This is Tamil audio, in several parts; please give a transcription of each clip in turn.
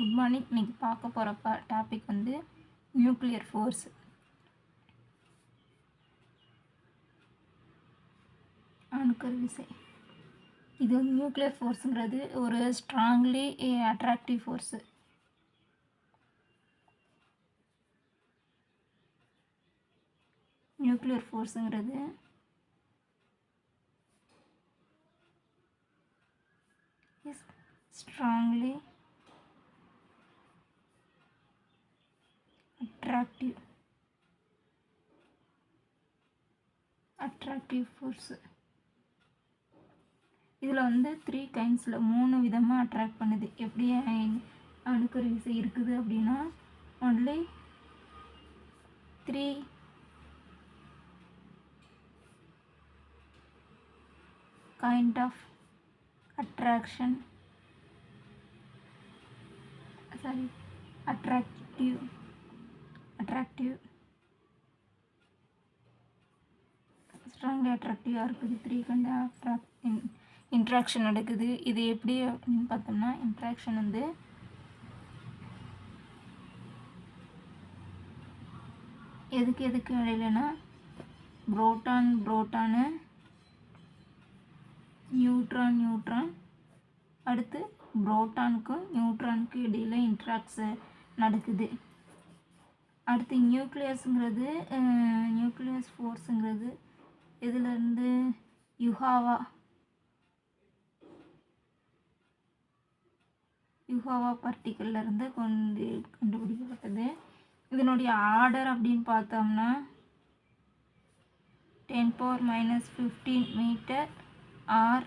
Good morning. இன்றைக்கி பார்க்க போகிற டாபிக் வந்து நியூக்ளியர் ஃபோர்ஸ். அணுக்கரு விசை. இது வந்து நியூக்ளியர் ஃபோர்ஸுங்கிறது ஒரு ஸ்ட்ராங்லி அட்ராக்டிவ் ஃபோர்ஸு. நியூக்ளியர் ஃபோர்ஸுங்கிறது ஸ்ட்ராங்லி அட்ராக்டிவ் ஃபோர்ஸு. இதில் வந்து 3 கைண்ட்ஸில் 3 விதமாக அட்ராக்ட் பண்ணுது. எப்படி அணுக்கரு விசை இருக்குது அப்படின்னா only 3 kind of attractive strongly அட்ராக்டிவாக இருக்குது. 3 kind of இன்ட்ராக்ஷன் நடக்குது. இது எப்படி அப்படின்னு பார்த்தோம்னா, இன்ட்ராக்ஷன் வந்து எதுக்கு இடையிலனா புரோட்டானு நியூட்ரான் அடுத்து புரோட்டானுக்கும் நியூட்ரானுக்கும் இடையில் இன்ட்ராக்ஷன் நடக்குது. அடுத்து நியூக்ளியஸ் ஃபோர்ஸுங்கிறது இதிலேருந்து யுகாவா பார்ட்டிக்கல்லேருந்து கண்டுபிடிக்கப்பட்டது. இதனுடைய ஆர்டர் அப்படின்னு பார்த்தோம்னா 10⁻⁻15 மீட்டர் ஆர்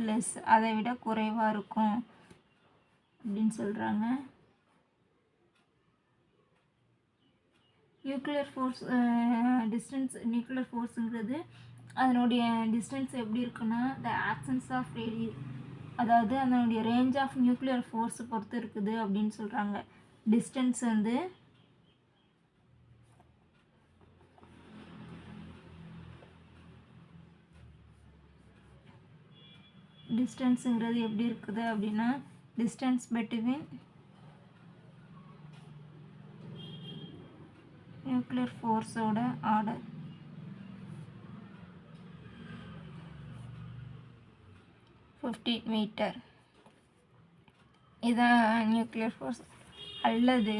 லெஸ், அதை விட குறைவாக இருக்கும் அப்படின்னு சொல்கிறாங்க. நியூக்ளியர் ஃபோர்ஸுங்கிறது அதனுடைய டிஸ்டன்ஸ் எப்படி இருக்குன்னா த ஆக்சன்ஸ் ஆஃப் ரேடியஸ், அதாவது அதனுடைய ரேஞ்ச் ஆஃப் நியூக்ளியர் ஃபோர்ஸ் பொறுத்து இருக்குது அப்படின்னு சொல்கிறாங்க. டிஸ்டன்ஸ் வந்து டிஸ்டன்ஸுங்கிறது எப்படி இருக்குது அப்படின்னா டிஸ்டன்ஸ் பிட்வீன் நியூக்ளியர் ஃபோர்ஸோட ஆர்டர். மீட்டர் இதான் நியூக்ளியர் ஃபோர்ஸ். அல்லது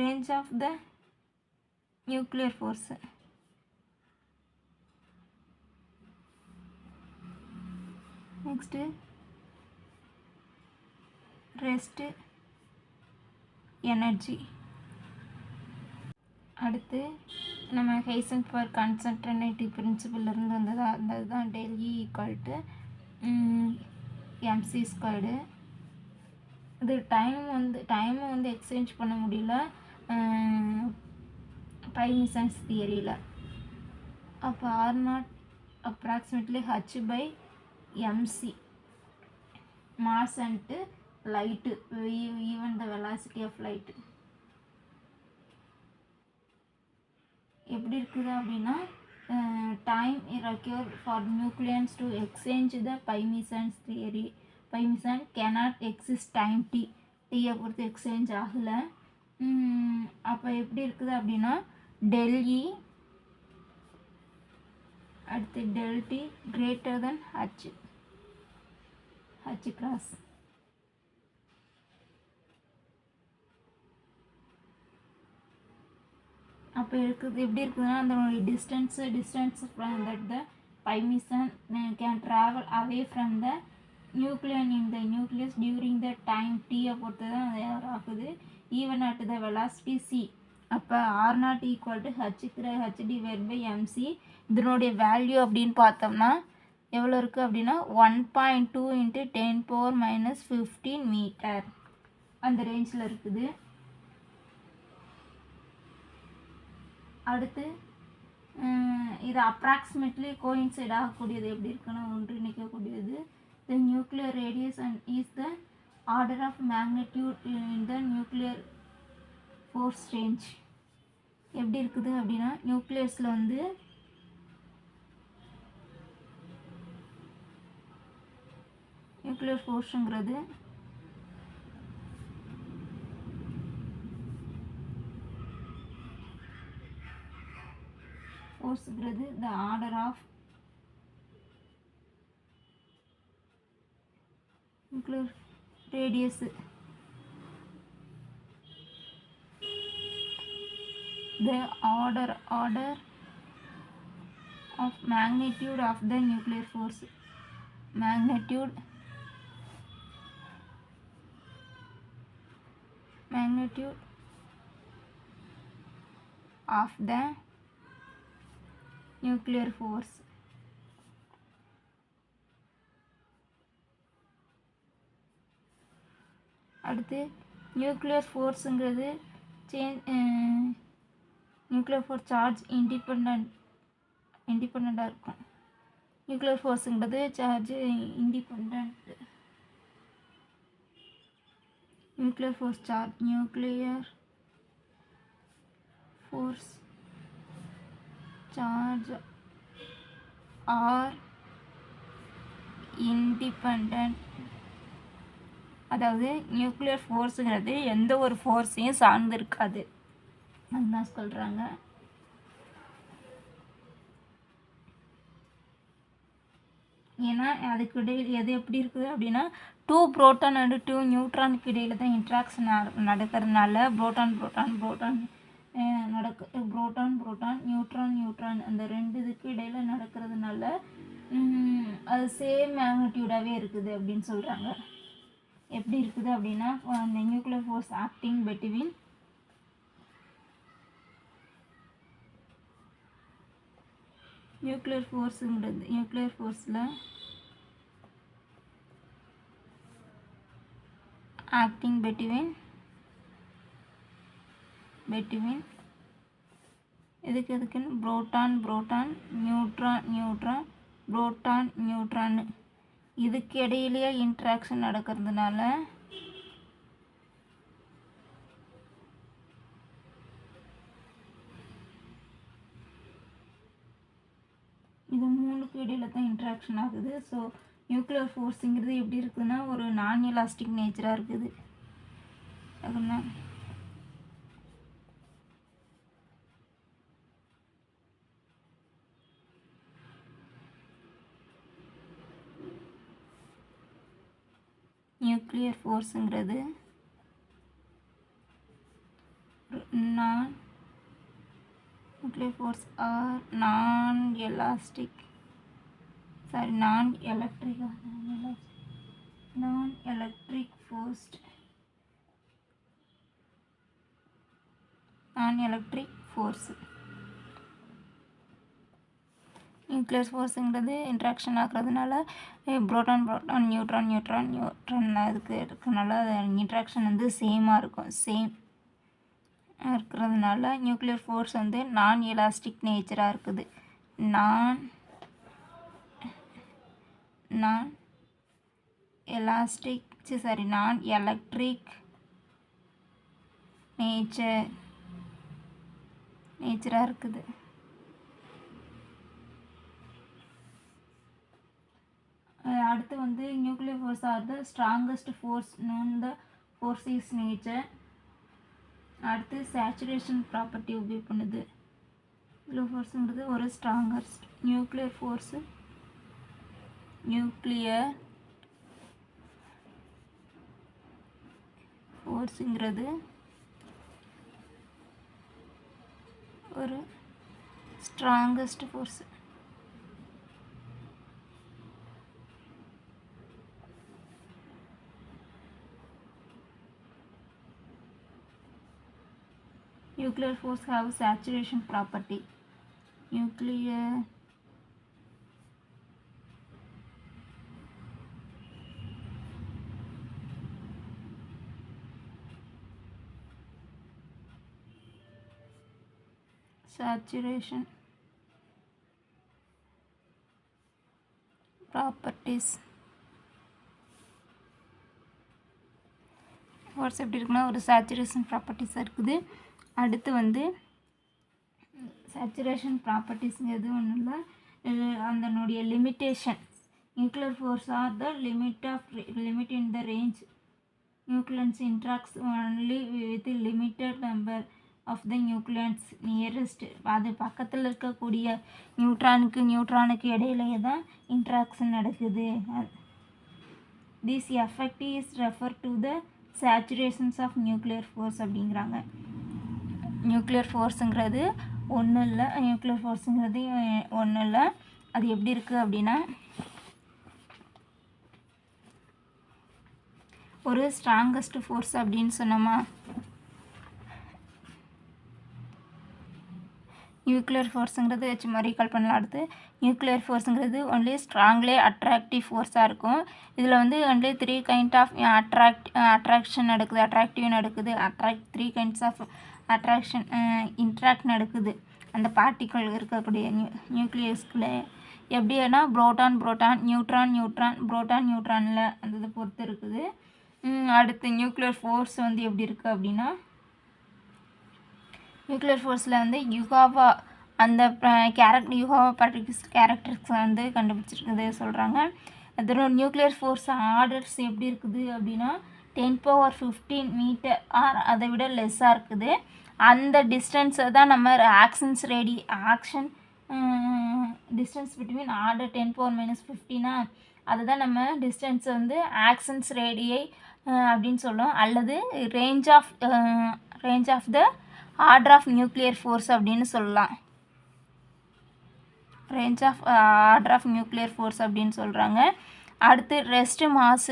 range of the nuclear force. Next rest energy. அடுத்து நம்ம ஹைசன்பர்க் அன்சர்டனிட்டி பிரின்சிபிள்லேருந்து வந்ததா அந்த தான் டெல்லி ஈக்குவல் MC ஸ்கொயர்டு. இது டைமை வந்து எக்ஸ்சேஞ்ச் பண்ண முடியல பைமிசன்ஸ் தியரியில். அப்போ R0 approximately h/mc mass and light even the velocity of light. எப்படி இருக்குது அப்படின்னா time required for nucleons to exchange the pi mesons theory. Pi meson cannot exist time டீயை பொறுத்து எக்ஸ்சேஞ்ச் ஆகலை. அப்போ எப்படி இருக்குது அப்படின்னா டெல்இ அடுத்து del T greater than h cross. அப்போ எப்படி இருக்குதுன்னா அதனுடைய distance from that the pi meson can travel away from the nucleon in the nucleus during the time டீயை பொறுத்து தான் அது ஆகுது. Even at the velocity c. அப்போ R0 = h/mc. இதனுடைய வேல்யூ அப்படின்னு பார்த்தோம்னா எவ்வளோ இருக்குது அப்படின்னா 1.2 × 10⁻⁻15 மீட்டர் அந்த ரேஞ்சில் இருக்குது. அடுத்து இது அப்ராக்சிமேட்லி கோயின்சைட் ஆகக்கூடியது எப்படி இருக்குன்னா ஒன்றிணைக்கக்கூடியது. The nuclear radius and is the order of magnitude in the nuclear force range. எப்படி இருக்குது அப்படின்னா நியூக்ளியஸில் வந்து நியூக்ளியர் ஃபோர்ஸுங்கிறது the order of nuclear radius, the order of magnitude of the nuclear force, magnitude of the nuclear force. அடுத்து நியூக்ளியர் ஃபோர்ஸுங்கிறது நியூக்ளியர் ஃபோர்ஸ் சார்ஜ் இண்டிபெண்ட்டாக இருக்கும். நியூக்ளியர் ஃபோர்ஸுங்கிறது charge independent. Nuclear force charge are independent. அதாவது நியூக்ளியர் ஃபோர்ஸுங்கிறது எந்த ஒரு ஃபோர்ஸையும் சார்ந்து இருக்காது அதுதான் சொல்கிறாங்க. ஏன்னா அதுக்கு இடையில் எது எப்படி இருக்குது அப்படின்னா 2 புரோட்டான் அண்டு 2 நியூட்ரானுக்கு இடையில் தான் இன்ட்ராக்ஷன் நடக்கிறதுனால புரோட்டான் நியூட்ரான் அந்த 2 இதுக்கு இடையில் நடக்கிறதுனால அது சேம் மேக்னிடியூடாகவே இருக்குது அப்படின்னு சொல்கிறாங்க. எப்படி இருக்குது அப்படின்னா அந்த nuclear force acting between nuclear ஃபோர்ஸில் ஆக்டிங் பிட்வீன் எதுக்குன்னு புரோட்டான் நியூட்ரான் இதுக்கு இடையிலேயே இன்ட்ராக்ஷன் நடக்கிறதுனால இது 3க்கு இடையில தான் இன்ட்ராக்ஷன் ஆகுது. ஸோ நியூக்ளியர் ஃபோர்ஸுங்கிறது எப்படி இருக்குதுன்னா ஒரு நான் எலாஸ்டிக் நேச்சராக இருக்குது. அதுனா நியூக்ளியர் ஃபோர்ஸுங்கிறது nuclear force are non-electric force. Nuclear ஃபோர்ஸுங்கிறது இன்ட்ராக்ஷன் ஆகிறதுனால புரோட்டான் நியூட்ரான் அதுக்கு இருக்கிறதுனால இன்ட்ராக்ஷன் வந்து சேமாக இருக்கும். இருக்கிறதுனால நியூக்ளியர் ஃபோர்ஸ் வந்து நான் எலாஸ்டிக் நேச்சராக இருக்குது. நான் எலக்ட்ரிக் நேச்சராக இருக்குது. அடுத்து வந்து nuclear force are the strongest force known the force is nature. அடுத்து சேச்சுரேஷன் ப்ராப்பர்ட்டி உபயோக பண்ணுது. நியூக்ளியர் ஃபோர்ஸுங்கிறது ஒரு ஸ்ட்ராங்கஸ்ட் நியூக்ளியர் ஃபோர்ஸுங்கிறது ஒரு strongest force. Nuclear force have saturation property. Saturation properties. force எப்படி இருக்குன்னா ஒரு சேச்சுரேஷன் ப்ராப்பர்ட்டிஸாக இருக்குது. அடுத்து வந்து சேச்சுரேஷன் ப்ராப்பர்ட்டிஸுங்கிறது ஒன்றும் இல்லை, அதனுடைய limitation nuclear force are the limit in the range nucleons interacts only with limited number of the nucleons nearest. அது பக்கத்தில் இருக்கக்கூடிய நியூட்ரானுக்கு இடையிலேயே தான் இன்ட்ராக்ஷன் நடக்குது. This effect is refer to the saturations of nuclear force அப்படிங்கிறாங்க. நியூக்ளியர் ஃபோர்ஸுங்கிறது ஒன்றும் இல்லை, அது எப்படி இருக்குது அப்படின்னா ஒரு ஸ்ட்ராங்கஸ்ட் ஃபோர்ஸ் அப்படின்னு சொன்னோமா. நியூக்ளியர் ஃபோர்ஸுங்கிறது வச்சு மாதிரி ரீகால் பண்ணலாம். அடுத்து நியூக்ளியர் ஃபோர்ஸுங்கிறது ஒன்லி ஸ்ட்ராங்லி அட்ராக்டிவ் ஃபோர்ஸாக இருக்கும். இதில் வந்து ஒன்லி 3 கைண்ட் ஆஃப் அட்ராக்ஷன் நடக்குது, three kinds of attraction interact நடக்குது அந்த பார்ட்டிக்கல் இருக்கக்கூடிய நியூக்ளியஸ்குள்ளே. எப்படின்னா புரோட்டான் நியூட்ரானில் அந்த இதை பொறுத்து இருக்குது. அடுத்து நியூக்ளியர் ஃபோர்ஸ் வந்து எப்படி இருக்குது அப்படின்னா நியூக்ளியர் ஃபோர்ஸில் வந்து யுகாவா அந்த யுகாவா பார்ட்டிகிள்ஸ் கேரக்டர்ஸ் வந்து கண்டுபிடிச்சிருக்குது சொல்கிறாங்க. அதோட நியூக்ளியர் ஃபோர்ஸ் ஆர்டர்ஸ் எப்படி இருக்குது அப்படின்னா 10⁻15 மீட்டர் ஆர் அதை விட லெஸ்ஸாக இருக்குது. அந்த டிஸ்டன்ஸை தான் நம்ம ஆக்ஷன் டிஸ்டன்ஸ் பிட்வீன் ஆர்டர் 10⁻−15 அதுதான் நம்ம டிஸ்டன்ஸை வந்து ஆக்ஷன்ஸ் ரேடியை அப்படின்னு சொல்லுவோம். அல்லது range of the order of nuclear force அப்படின்னு சொல்லலாம். அப்படின்னு சொல்கிறாங்க. அடுத்து ரெஸ்ட் மாஸ்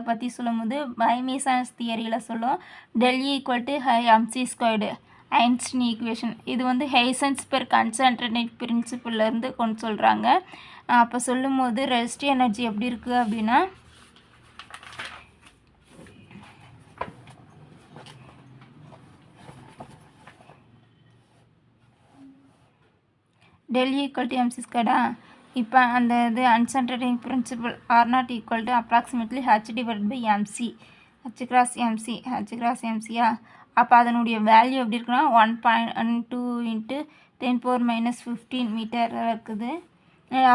பற்றி சொல்லும்போது பைமீசான்ஸ் தியரியில் சொல்லும் டெல் =mc², ஐன்ஸ்டீன் ஈக்குவேஷன். இது வந்து ஹைசன்ஸ்பெர்க் கன்சன்ட்ரேட் பிரின்சிபிள்லேருந்து கொண்டு சொல்கிறாங்க. அப்போ சொல்லும்போது ரெஸ்ட் எனர்ஜி எப்படி இருக்குது அப்படின்னா டெல் =mc². இப்போ அந்த இது அன்சன்ட்ரேட்டிங் principal R0 = approximately h/mc, h×mc. அப்போ அதனுடைய வேல்யூ எப்படி இருக்குன்னா 1.2 × 10⁻−15 மீட்டர் இருக்குது.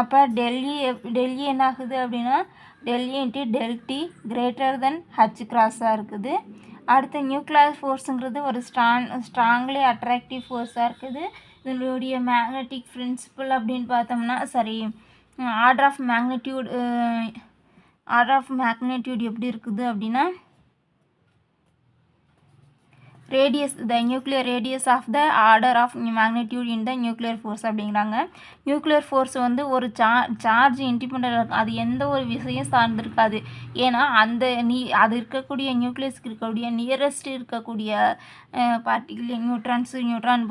அப்போ டெல்லி என்ன ஆகுது அப்படின்னா டெல்லி × ΔT > h இருக்குது. அடுத்து நியூக்ளியர் ஃபோர்ஸுங்கிறது ஒரு ஸ்ட்ராங்லி அட்ராக்டிவ் ஃபோர்ஸாக இருக்குது. இதனுடைய மேக்னெட்டிக் பிரின்சிபல் அப்படின்னு பார்த்தோம்னா ஆர்டர் ஆஃப் மேக்னிடியூட் எப்படி இருக்குது அப்படின்னா the nuclear radius of the order of magnitude in the nuclear force அப்படிங்கிறாங்க. நியூக்ளியர் ஃபோர்ஸ் வந்து ஒரு சார்ஜ் இண்டிபெண்ட், அது எந்த ஒரு விஷயம் சார்ந்திருக்காது. ஏன்னா அது இருக்கக்கூடிய நியூக்ளியஸ்க்கு இருக்கக்கூடிய நியரஸ்ட் இருக்கக்கூடிய பார்ட்டிகிள்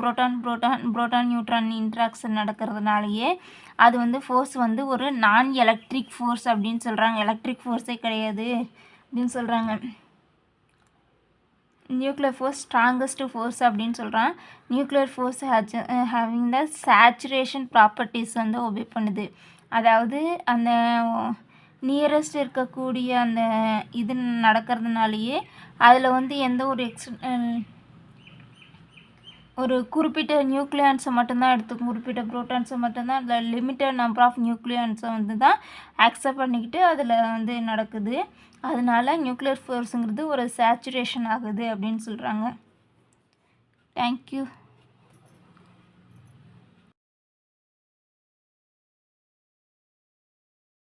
புரோட்டான் நியூட்ரான் இன்ட்ராக்ஷன் நடக்கிறதுனாலேயே அது வந்து ஃபோர்ஸ் வந்து ஒரு நான் எலக்ட்ரிக் ஃபோர்ஸ் அப்படின்னு சொல்கிறாங்க. எலக்ட்ரிக் ஃபோர்ஸே கிடையாது அப்படின்னு சொல்கிறாங்க. நியூக்ளியர் ஃபோர்ஸ் ஸ்ட்ராங்கஸ்ட் ஃபோர்ஸ் அப்படின்னு சொல்கிறான். Nuclear force having the saturation properties வந்து ஒபே பண்ணுது. அதாவது அந்த நியரஸ்ட் இருக்கக்கூடிய அந்த இது நடக்கிறதுனாலேயே அதில் வந்து எந்த ஒரு குறிப்பிட்ட நியூக்ளியான்ஸை மட்டும்தான் குறிப்பிட்ட புரோட்டான்ஸை மட்டும்தான் அதில் லிமிட்டட் நம்பர் ஆஃப் நியூக்ளியான்ஸை வந்து தான் அக்செப்ட் பண்ணிக்கிட்டு அதில் வந்து நடக்குது. அதனால நியூக்ளியர் ஃபோர்ஸுங்கிறது ஒரு சேச்சுரேஷன் ஆகுது அப்படின்னு சொல்கிறாங்க. தேங்க்யூ.